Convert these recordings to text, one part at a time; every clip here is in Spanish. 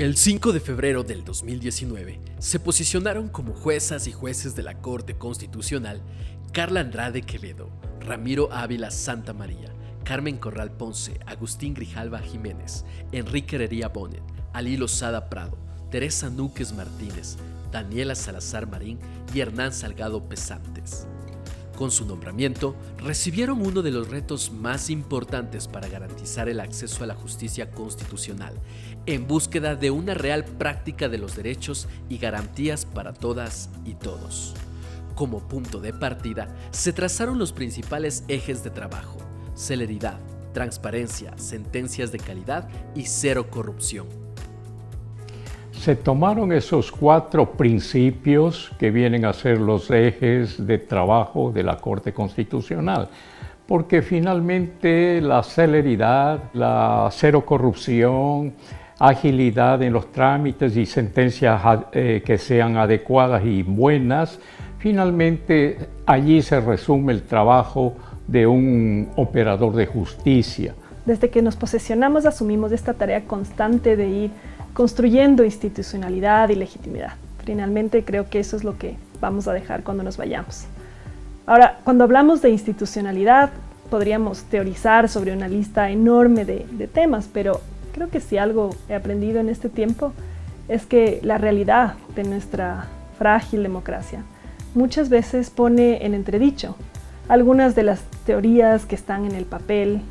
El 5 de febrero del 2019 se posicionaron como juezas y jueces de la Corte Constitucional Carla Andrade Quevedo, Ramiro Ávila Santa María, Carmen Corral Ponce, Agustín Grijalva Jiménez, Enrique Heredia Bonet, Alí Lozada Prado, Teresa Núquez Martínez, Daniela Salazar Marín y Hernán Salgado Pesantes. Con su nombramiento, recibieron uno de los retos más importantes para garantizar el acceso a la justicia constitucional, en búsqueda de una real práctica de los derechos y garantías para todas y todos. Como punto de partida, se trazaron los principales ejes de trabajo: celeridad, transparencia, sentencias de calidad y cero corrupción. Se tomaron esos 4 principios que vienen a ser los ejes de trabajo de la Corte Constitucional, porque finalmente la celeridad, la cero corrupción, agilidad en los trámites y sentencias que sean adecuadas y buenas, finalmente allí se resume el trabajo de un operador de justicia. Desde que nos posesionamos asumimos esta tarea constante de ir construyendo institucionalidad y legitimidad. Finalmente creo que eso es lo que vamos a dejar cuando nos vayamos. Ahora, cuando hablamos de institucionalidad, podríamos teorizar sobre una lista enorme de temas, pero creo que si algo he aprendido en este tiempo es que la realidad de nuestra frágil democracia muchas veces pone en entredicho algunas de las teorías que están en el papel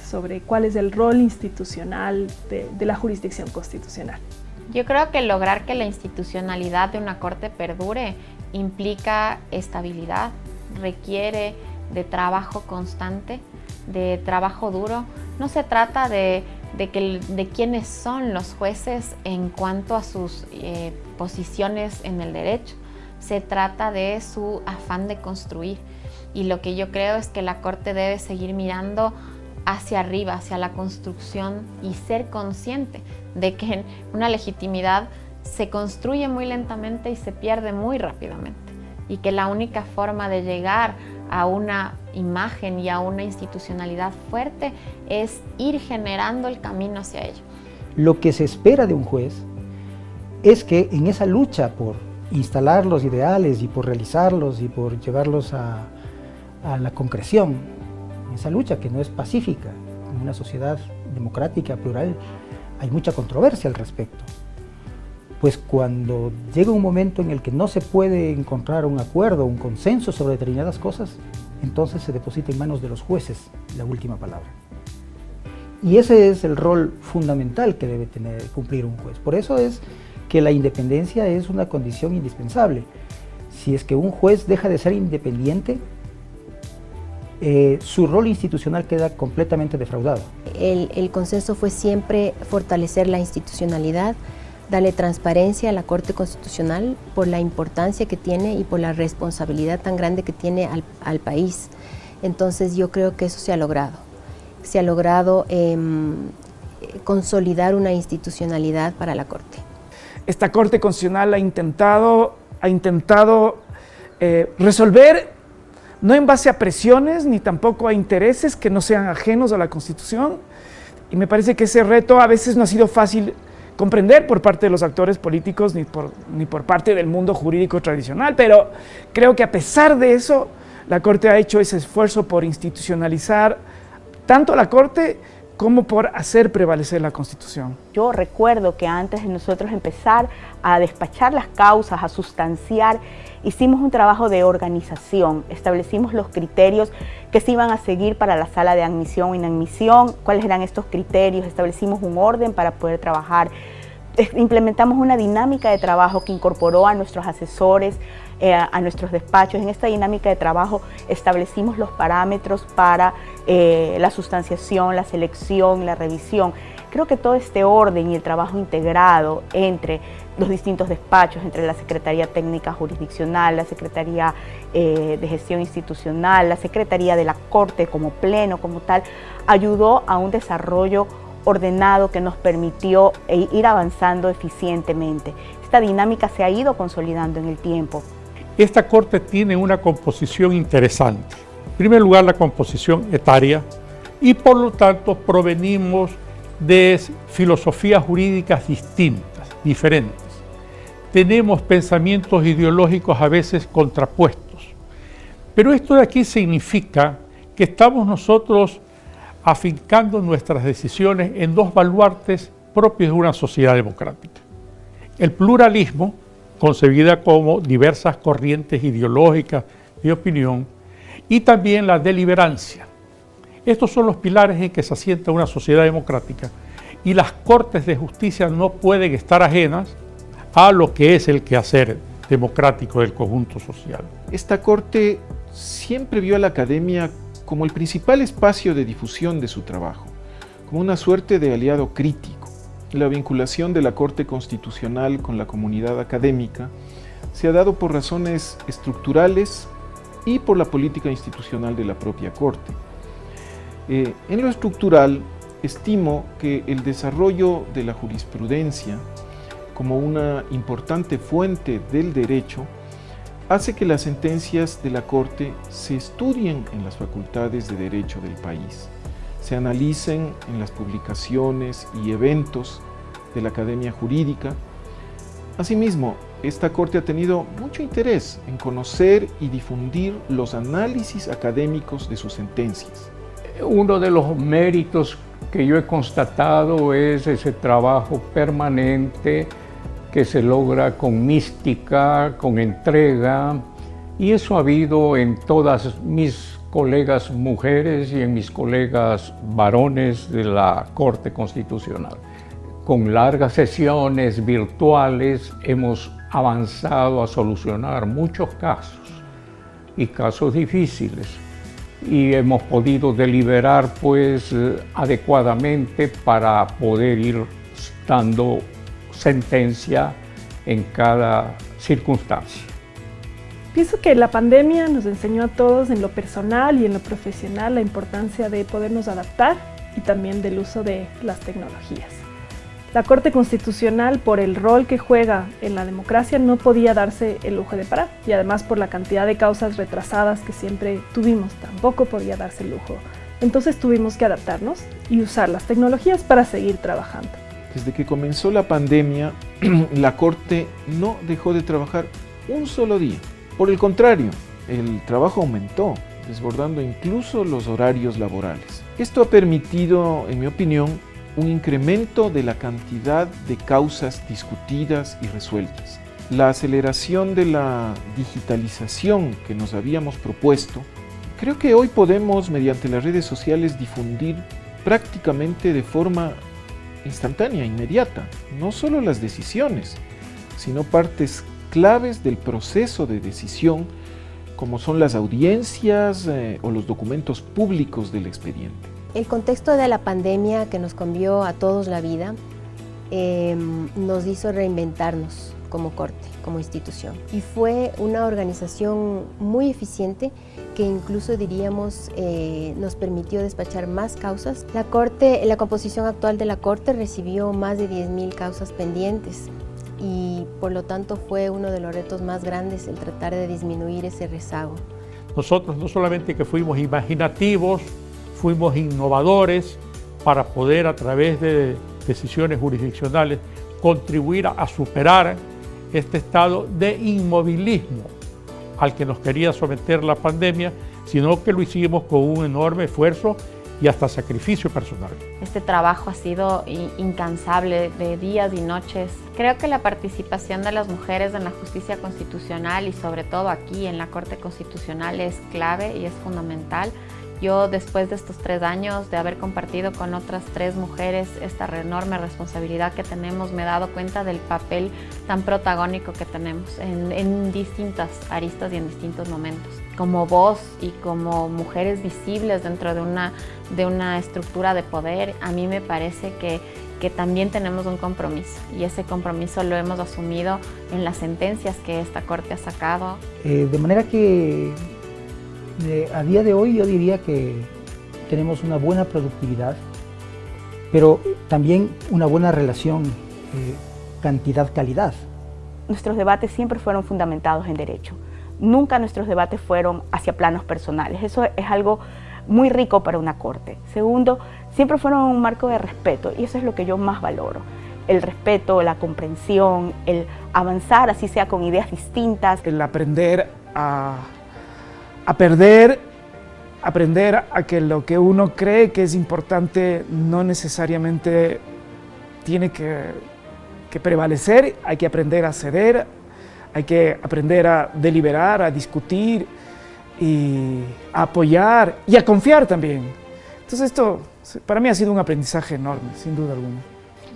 sobre cuál es el rol institucional de la jurisdicción constitucional. Yo creo que lograr que la institucionalidad de una corte perdure implica estabilidad, requiere de trabajo constante, de trabajo duro. No se trata de quiénes son los jueces en cuanto a sus posiciones en el derecho, se trata de su afán de construir. Y lo que yo creo es que la Corte debe seguir mirando hacia arriba, hacia la construcción y ser consciente de que una legitimidad se construye muy lentamente y se pierde muy rápidamente. Y que la única forma de llegar a una imagen y a una institucionalidad fuerte es ir generando el camino hacia ello. Lo que se espera de un juez es que en esa lucha por instalar los ideales y por realizarlos y por llevarlos a la concreción, en esa lucha que no es pacífica, en una sociedad democrática, plural, hay mucha controversia al respecto. Pues cuando llega un momento en el que no se puede encontrar un acuerdo, un consenso sobre determinadas cosas, entonces se deposita en manos de los jueces la última palabra. Y ese es el rol fundamental que debe cumplir un juez. Por eso es que la independencia es una condición indispensable. Si es que un juez deja de ser independiente, su rol institucional queda completamente defraudado. El consenso fue siempre fortalecer la institucionalidad, darle transparencia a la Corte Constitucional por la importancia que tiene y por la responsabilidad tan grande que tiene al país. Entonces yo creo que eso se ha logrado. Se ha logrado consolidar una institucionalidad para la Corte. Esta Corte Constitucional ha intentado resolver no en base a presiones ni tampoco a intereses que no sean ajenos a la Constitución, y me parece que ese reto a veces no ha sido fácil comprender por parte de los actores políticos ni por parte del mundo jurídico tradicional, pero creo que a pesar de eso la Corte ha hecho ese esfuerzo por institucionalizar tanto la Corte como por hacer prevalecer la Constitución. Yo recuerdo que antes de nosotros empezar a despachar las causas, a sustanciar, hicimos un trabajo de organización, establecimos los criterios que se iban a seguir para la sala de admisión o inadmisión, cuáles eran estos criterios, establecimos un orden para poder trabajar, implementamos una dinámica de trabajo que incorporó a nuestros asesores, a nuestros despachos. En esta dinámica de trabajo establecimos los parámetros para la sustanciación, la selección, la revisión. Creo que todo este orden y el trabajo integrado entre los distintos despachos, entre la Secretaría Técnica Jurisdiccional, la Secretaría de Gestión Institucional, la Secretaría de la Corte como pleno, como tal, ayudó a un desarrollo ordenado que nos permitió ir avanzando eficientemente. Esta dinámica se ha ido consolidando en el tiempo. Esta Corte tiene una composición interesante. En primer lugar, la composición etaria, y por lo tanto provenimos de filosofías jurídicas distintas. diferentes. Tenemos pensamientos ideológicos a veces contrapuestos. Pero esto de aquí significa que estamos nosotros afincando nuestras decisiones en dos baluartes propios de una sociedad democrática. El pluralismo, concebida como diversas corrientes ideológicas de opinión, y también la deliberancia. Estos son los pilares en que se asienta una sociedad democrática, y las cortes de justicia no pueden estar ajenas a lo que es el quehacer democrático del conjunto social. Esta corte siempre vio a la academia como el principal espacio de difusión de su trabajo, como una suerte de aliado crítico. La vinculación de la Corte Constitucional con la comunidad académica se ha dado por razones estructurales y por la política institucional de la propia Corte. En lo estructural, estimo que el desarrollo de la jurisprudencia como una importante fuente del derecho hace que las sentencias de la Corte se estudien en las facultades de derecho del país, se analicen en las publicaciones y eventos de la Academia Jurídica. Asimismo, esta Corte ha tenido mucho interés en conocer y difundir los análisis académicos de sus sentencias. Uno de los méritos que yo he constatado es ese trabajo permanente que se logra con mística, con entrega, y eso ha habido en todas mis colegas mujeres y en mis colegas varones de la Corte Constitucional. Con largas sesiones virtuales hemos avanzado a solucionar muchos casos y casos difíciles, y hemos podido deliberar pues adecuadamente para poder ir dando sentencia en cada circunstancia. Pienso que la pandemia nos enseñó a todos en lo personal y en lo profesional la importancia de podernos adaptar y también del uso de las tecnologías. La Corte Constitucional, por el rol que juega en la democracia, no podía darse el lujo de parar, y además por la cantidad de causas retrasadas que siempre tuvimos, tampoco podía darse el lujo. Entonces tuvimos que adaptarnos y usar las tecnologías para seguir trabajando. Desde que comenzó la pandemia, la Corte no dejó de trabajar un solo día. Por el contrario, el trabajo aumentó, desbordando incluso los horarios laborales. Esto ha permitido, en mi opinión, un incremento de la cantidad de causas discutidas y resueltas. La aceleración de la digitalización que nos habíamos propuesto, creo que hoy podemos, mediante las redes sociales, difundir prácticamente de forma instantánea, inmediata, no solo las decisiones, sino partes claves del proceso de decisión, como son las audiencias o los documentos públicos del expediente. El contexto de la pandemia que nos cambió a todos la vida nos hizo reinventarnos como Corte, como institución. Y fue una organización muy eficiente que incluso diríamos nos permitió despachar más causas. La Corte, la composición actual de la Corte recibió más de 10.000 causas pendientes y por lo tanto fue uno de los retos más grandes el tratar de disminuir ese rezago. Nosotros no solamente que fuimos imaginativos, fuimos innovadores para poder a través de decisiones jurisdiccionales contribuir a superar este estado de inmovilismo al que nos quería someter la pandemia, sino que lo hicimos con un enorme esfuerzo y hasta sacrificio personal. Este trabajo ha sido incansable, de días y noches. Creo que la participación de las mujeres en la justicia constitucional y sobre todo aquí en la Corte Constitucional es clave y es fundamental. Yo, después de estos 3 años de haber compartido con otras 3 mujeres esta enorme responsabilidad que tenemos, me he dado cuenta del papel tan protagónico que tenemos en distintas aristas y en distintos momentos. Como voz y como mujeres visibles dentro de una estructura de poder, a mí me parece que también tenemos un compromiso, y ese compromiso lo hemos asumido en las sentencias que esta Corte ha sacado. De manera que a día de hoy yo diría que tenemos una buena productividad, pero también una buena relación cantidad-calidad. Nuestros debates siempre fueron fundamentados en derecho. Nunca nuestros debates fueron hacia planos personales. Eso es algo muy rico para una corte. Segundo, siempre fueron un marco de respeto, y eso es lo que yo más valoro. el respeto, la comprensión, el avanzar, así sea con ideas distintas. El aprender a perder, aprender a que lo que uno cree que es importante no necesariamente tiene que prevalecer, hay que aprender a ceder, hay que aprender a deliberar, a discutir y a apoyar y a confiar también. Entonces esto para mí ha sido un aprendizaje enorme, sin duda alguna.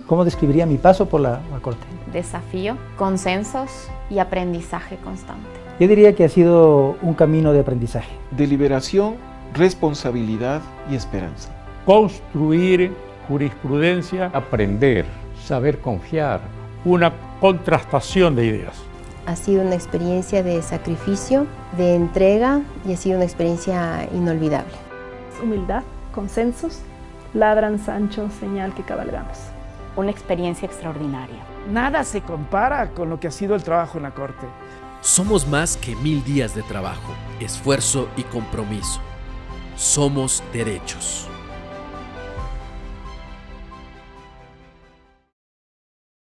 ¿Cómo describiría mi paso por la Corte? Desafío, consensos y aprendizaje constante. Yo diría que ha sido un camino de aprendizaje. Deliberación, responsabilidad y esperanza. Construir jurisprudencia, aprender, saber confiar, una contrastación de ideas. Ha sido una experiencia de sacrificio, de entrega y ha sido una experiencia inolvidable. Humildad, consensos, ladran Sancho, señal que cabalgamos. Una experiencia extraordinaria. Nada se compara con lo que ha sido el trabajo en la Corte. Somos más que 1000 días de trabajo, esfuerzo y compromiso. Somos derechos.